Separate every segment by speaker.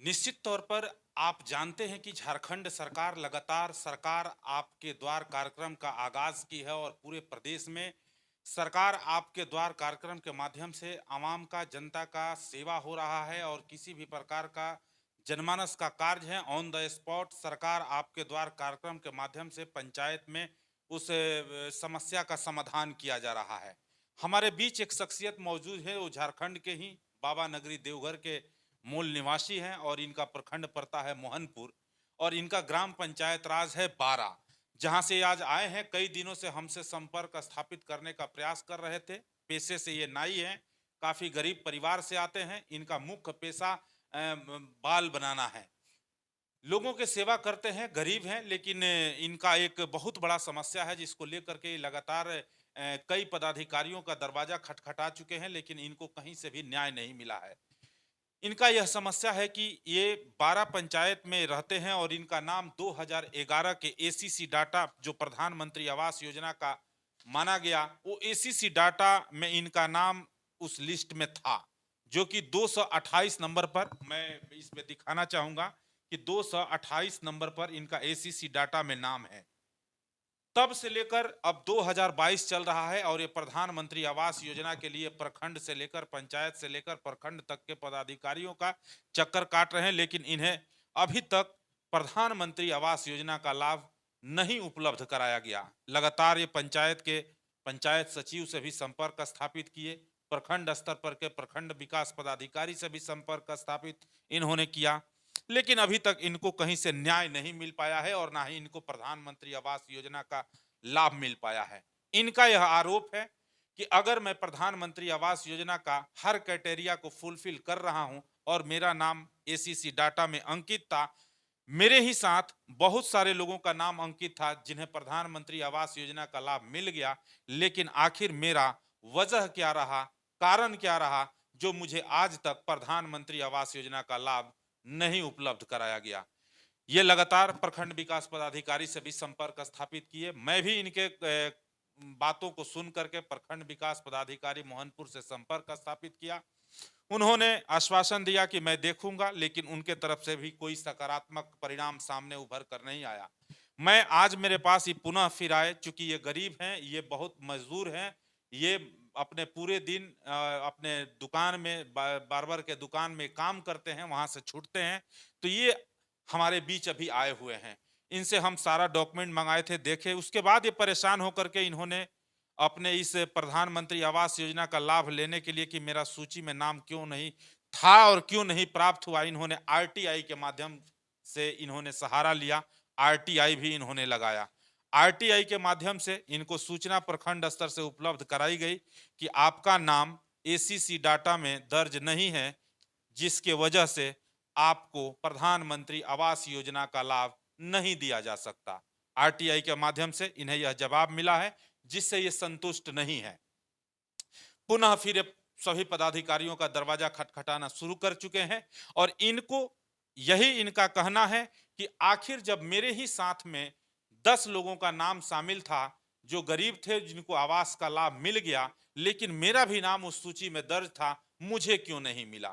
Speaker 1: निश्चित तौर पर आप जानते हैं कि झारखंड सरकार लगातार सरकार आपके द्वार कार्यक्रम का आगाज की है और पूरे प्रदेश में सरकार आपके द्वार कार्यक्रम के माध्यम से आवाम का जनता का सेवा हो रहा है और किसी भी प्रकार का जनमानस का कार्य है ऑन द स्पॉट सरकार आपके द्वार कार्यक्रम के माध्यम से पंचायत में उस समस्या का समाधान किया जा रहा है। हमारे बीच एक शख्सियत मौजूद है, वो झारखंड के ही बाबा नगरी देवघर के मूल निवासी हैं और इनका प्रखंड पड़ता है मोहनपुर और इनका ग्राम पंचायत राज है 12, जहां से आज आए हैं। कई दिनों से हमसे संपर्क स्थापित करने का प्रयास कर रहे थे। पेशे से ये नाई हैं, काफी गरीब परिवार से आते हैं। इनका मुख्य पेशा बाल बनाना है। लोगों के सेवा करते हैं, गरीब हैं, लेकिन इनका एक बहुत बड़ा समस्या है जिसको लेकर के लगातार कई पदाधिकारियों का दरवाजा खटखटा चुके हैं, लेकिन इनको कहीं से भी न्याय नहीं मिला है। इनका यह समस्या है कि ये 12 पंचायत में रहते हैं और इनका नाम 2011 के एसीसी डाटा जो प्रधानमंत्री आवास योजना का माना गया, वो एसीसी डाटा में इनका नाम उस लिस्ट में था, जो कि 228 नंबर पर, मैं इसमें दिखाना चाहूंगा कि 228 नंबर पर इनका एसीसी डाटा में नाम है। तब से लेकर अब 2022 चल रहा है और ये प्रधानमंत्री आवास योजना के लिए प्रखंड से लेकर पंचायत से लेकर प्रखंड तक के पदाधिकारियों का चक्कर काट रहे हैं, लेकिन इन्हें अभी तक प्रधानमंत्री आवास योजना का लाभ नहीं उपलब्ध कराया गया। लगातार ये पंचायत सचिव से भी संपर्क स्थापित किए, प्रखंड स्तर पर के प्रखंड विकास पदाधिकारी से भी संपर्क स्थापित इन्होंने किया, लेकिन अभी तक इनको कहीं से न्याय नहीं मिल पाया है और ना ही इनको प्रधानमंत्री आवास योजना का लाभ मिल पाया है। इनका यह आरोप है कि अगर मैं प्रधानमंत्री आवास योजना का हर क्राइटेरिया को फुलफिल कर रहा हूं और मेरा नाम एसीसी डाटा में अंकित था, मेरे ही साथ बहुत सारे लोगों का नाम अंकित था जिन्हें प्रधानमंत्री आवास योजना का लाभ मिल गया, लेकिन आखिर मेरा वजह क्या रहा, कारण क्या रहा जो मुझे आज तक प्रधानमंत्री आवास योजना का लाभ नहीं उपलब्ध कराया गया। ये लगातार प्रखंड विकास पदाधिकारी से भी संपर्क स्थापित किए। मैं भी इनके बातों को सुन करके प्रखंड विकास पदाधिकारी मोहनपुर से संपर्क स्थापित किया। उन्होंने आश्वासन दिया कि मैं देखूंगा, लेकिन उनके तरफ से भी कोई सकारात्मक परिणाम सामने उभर कर नहीं आया। मैं आज मेरे पास ये पुनः फिर आए, चूंकि ये गरीब हैं, ये बहुत मजदूर हैं, ये अपने पूरे दिन अपने दुकान में बार्बर के दुकान में काम करते हैं, वहां से छूटते हैं, तो ये हमारे बीच अभी आए हुए हैं। इनसे हम सारा डॉक्यूमेंट मंगाए थे, देखे, उसके बाद ये परेशान होकर के इन्होंने अपने इस प्रधानमंत्री आवास योजना का लाभ लेने के लिए कि मेरा सूची में नाम क्यों नहीं था और क्यों नहीं प्राप्त हुआ, इन्होंने आरटीआई के माध्यम से इन्होंने सहारा लिया। आरटीआई भी इन्होंने लगाया। आरटीआई के माध्यम से इनको सूचना प्रखंड स्तर से उपलब्ध कराई गई कि आपका नाम एसीसी डाटा में दर्ज नहीं है, जिसके वजह से आपको प्रधानमंत्री आवास योजना का लाभ नहीं दिया जा सकता। आरटीआई के माध्यम से इन्हें यह जवाब मिला है, जिससे ये संतुष्ट नहीं है। पुनः फिर ये सभी पदाधिकारियों का दरवाजा खटखटाना शुरू कर चुके हैं और इनको यही इनका कहना है कि आखिर जब मेरे ही साथ में 10 लोगों का नाम शामिल था जो गरीब थे, जिनको आवास का लाभ मिल गया, लेकिन मेरा भी नाम उस सूची में दर्ज था, मुझे क्यों नहीं मिला।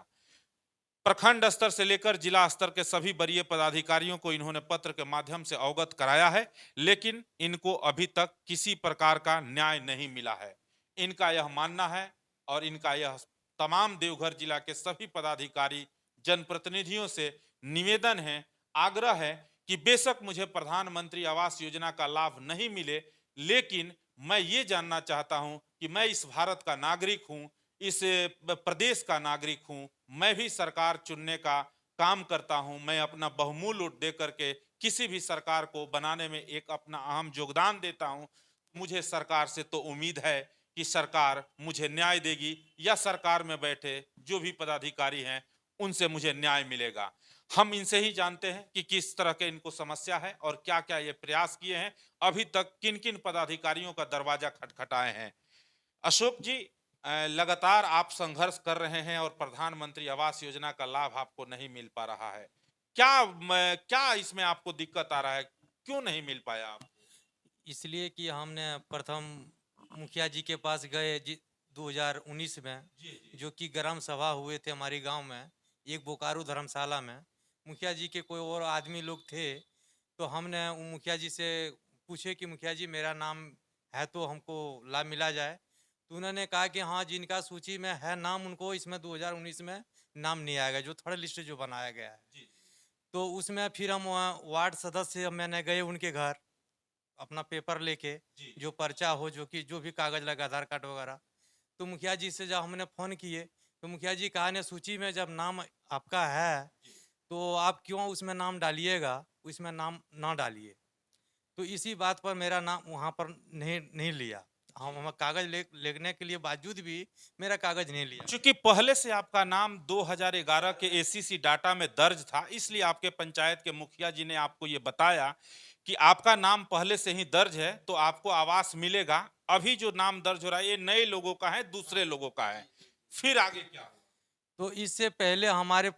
Speaker 1: प्रखंड स्तर से लेकर जिला स्तर के सभी वरीय पदाधिकारियों को इन्होंने पत्र के माध्यम से अवगत कराया है, लेकिन इनको अभी तक किसी प्रकार का न्याय नहीं मिला है। इनका यह मानना है और इनका यह तमाम देवघर जिला के सभी पदाधिकारी जनप्रतिनिधियों से निवेदन है, आग्रह है कि बेशक मुझे प्रधानमंत्री आवास योजना का लाभ नहीं मिले, लेकिन मैं ये जानना चाहता हूं कि मैं इस भारत का नागरिक हूं, इस प्रदेश का नागरिक हूं, मैं भी सरकार चुनने का काम करता हूं, मैं अपना बहुमूल्य वोट दे करके किसी भी सरकार को बनाने में एक अपना अहम योगदान देता हूं। मुझे सरकार से तो उम्मीद है कि सरकार मुझे न्याय देगी या सरकार में बैठे जो भी पदाधिकारी हैं उनसे मुझे न्याय मिलेगा। हम इनसे ही जानते हैं कि किस तरह के इनको समस्या है और क्या क्या ये प्रयास किए हैं, अभी तक किन किन पदाधिकारियों का दरवाजा खटखटाए हैं। अशोक जी, लगातार आप संघर्ष कर रहे हैं और प्रधानमंत्री आवास योजना का लाभ आपको नहीं मिल पा रहा है। क्या इसमें आपको दिक्कत आ रहा है, क्यों नहीं मिल पाया आप?
Speaker 2: इसलिए कि हमने प्रथम मुखिया जी के पास गए 2019 में,
Speaker 1: जी जी।
Speaker 2: जो कि ग्राम सभा हुए थे हमारे गांव में, एक बोकारो धर्मशाला में। मुखिया जी के कोई और आदमी लोग थे, तो हमने मुखिया जी से पूछे कि मुखिया जी मेरा नाम है तो हमको लाभ मिला जाए। तो उन्होंने कहा कि हाँ, जिनका सूची में है नाम उनको इसमें 2019 में नाम नहीं आएगा, जो थर्ड लिस्ट जो बनाया गया है।
Speaker 1: जी,
Speaker 2: तो उसमें फिर हम वहाँ वार्ड सदस्य मैंने गए उनके घर, अपना पेपर लेके,
Speaker 1: जी,
Speaker 2: जो पर्चा हो, जो कि जो भी कागज लगा, आधार कार्ड वगैरह। तो मुखिया जी से जब हमने फ़ोन किए, तो मुखिया जी कहा ने सूची में जब नाम आपका है,
Speaker 1: जी।
Speaker 2: तो आप क्यों उसमें नाम डालिएगा, उसमें नाम ना डालिए। तो इसी बात पर मेरा नाम वहाँ पर नहीं नहीं लिया। हम कागज़ लेने के लिए बावजूद भी मेरा कागज़ नहीं लिया।
Speaker 1: चूंकि पहले से आपका नाम 2011 के एसीसी डाटा में दर्ज था, इसलिए आपके पंचायत के मुखिया जी ने आपको ये बताया कि आपका नाम पहले से ही दर्ज है, तो आपको आवास मिलेगा। अभी जो नाम दर्ज हो रहा है, ये नए लोगों का है, दूसरे लोगों का है। फिर आगे क्या हुआ?
Speaker 2: तो इससे पहले हमारे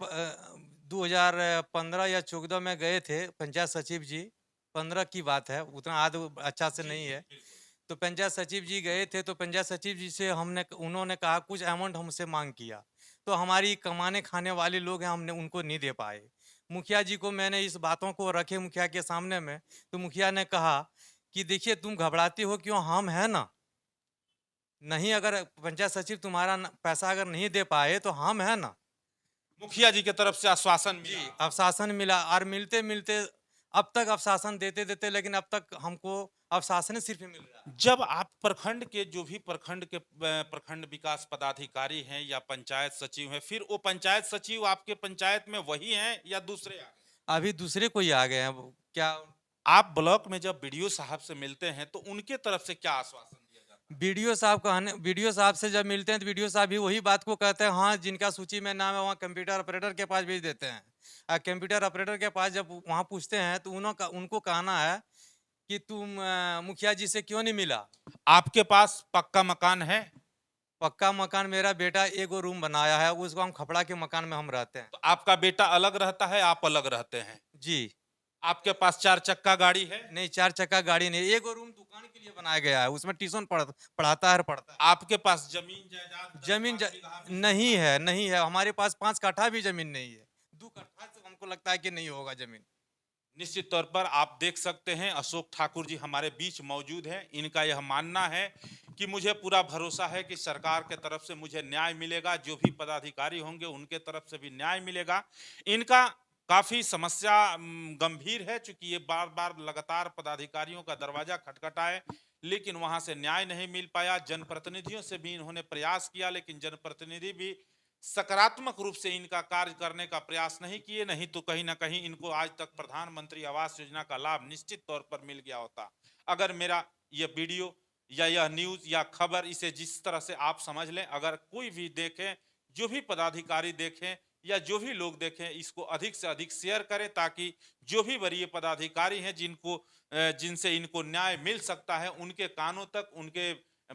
Speaker 2: 2015 या 14 में गए थे पंचायत सचिव जी, 15 की बात है, उतना याद अच्छा से
Speaker 1: जी,
Speaker 2: नहीं
Speaker 1: जी,
Speaker 2: है।
Speaker 1: बिल्कुल।
Speaker 2: तो पंचायत सचिव जी गए थे, तो पंचायत सचिव जी से उन्होंने कहा कुछ अमाउंट हमसे माँग किया। तो हमारी कमाने खाने वाले लोग हैं, हमने उनको नहीं दे पाए। मुखिया जी को मैंने इस बातों को रखे मुखिया के सामने में, तो मुखिया ने कहा कि देखिए तुम घबराती हो क्यों, हम हैं ना। नहीं, अगर पंचायत सचिव तुम्हारा पैसा अगर नहीं दे पाए तो हम हैं ना।
Speaker 1: मुखिया जी की तरफ से आश्वासन
Speaker 2: जी,
Speaker 1: मिला।
Speaker 2: आश्वासन मिला और मिलते-मिलते अब तक आश्वासन देते-देते, लेकिन अब तक हमको आश्वासन सिर्फ़ मिल रहा है।
Speaker 1: जब आप प्रखंड के जो भी प्रखंड के प्रखंड विकास पदाधिकारी हैं या पंचायत सचिव हैं, फिर वो पंचायत सचिव आपके पंचायत में वही हैं या दूसरे आ गए?
Speaker 2: अभी दूसरे कोई आ गए हैं, वो क्या
Speaker 1: आप ब्लॉक में जब बीडीओ साहब से मिलते हैं, तो उनके तरफ से क्या आश्वासन दिया जाता है?
Speaker 2: बीडीओ साहब से जब मिलते हैं, तो बीडीओ साहब भी वही बात को कहते हैं, हाँ, जिनका सूची में नाम है वहाँ कंप्यूटर ऑपरेटर के पास भेज देते हैं। कंप्यूटर ऑपरेटर के पास जब वहाँ पूछते हैं, तो उनको कहना है कि तुम मुखिया जी से क्यों नहीं मिला?
Speaker 1: आपके पास पक्का मकान है?
Speaker 2: पक्का मकान मेरा बेटा एगो रूम बनाया है, उसको हम खपड़ा के मकान में हम रहते हैं।
Speaker 1: तो आपका बेटा अलग रहता है, आप अलग रहते हैं।
Speaker 2: जी।
Speaker 1: आपके पास 4 चक्का गाड़ी है?
Speaker 2: नहीं, 4 चक्का गाड़ी नहीं, एगो रूम दुकान के लिए बनाया गया है, उसमें ट्यूशन पढ़ाता है और पढ़ता है।
Speaker 1: आपके पास जमीन जायदाद 10
Speaker 2: ज़मीन
Speaker 1: 12
Speaker 2: ज
Speaker 1: बीघा भी?
Speaker 2: नहीं है, हमारे पास 5 कट्ठा भी ज़मीन नहीं है। 2 कट्ठा से हमको लगता है कि नहीं होगा ज़मीन।
Speaker 1: निश्चित तौर पर आप देख सकते हैं, अशोक ठाकुर जी हमारे बीच मौजूद हैं। इनका यह मानना है कि मुझे पूरा भरोसा है कि सरकार के तरफ से मुझे न्याय मिलेगा, जो भी पदाधिकारी होंगे उनके तरफ से भी न्याय मिलेगा। इनका काफ़ी समस्या गंभीर है, चूँकि ये बार-बार लगातार पदाधिकारियों का दरवाज़ा खटखटाए, लेकिन वहाँ से न्याय नहीं मिल पाया। जनप्रतिनिधियों से भी इन्होंने प्रयास किया, लेकिन जनप्रतिनिधि भी सकारात्मक रूप से इनका कार्य करने का प्रयास नहीं किए, नहीं तो कहीं ना कहीं इनको आज तक प्रधानमंत्री आवास योजना का लाभ निश्चित तौर पर मिल गया होता। अगर मेरा ये वीडियो या यह न्यूज या खबर, इसे जिस तरह से आप समझ लें, अगर कोई भी देखें, जो भी पदाधिकारी देखें या जो भी लोग देखें, इसको अधिक से अधिक शेयर करें, ताकि जो भी वरीय पदाधिकारी हैं जिनसे इनको न्याय मिल सकता है, उनके कानों तक, उनके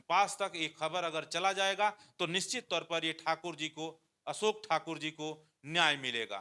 Speaker 1: पास तक ये खबर अगर चला जाएगा, तो निश्चित तौर पर ये ठाकुर जी को, अशोक ठाकुर जी को न्याय मिलेगा।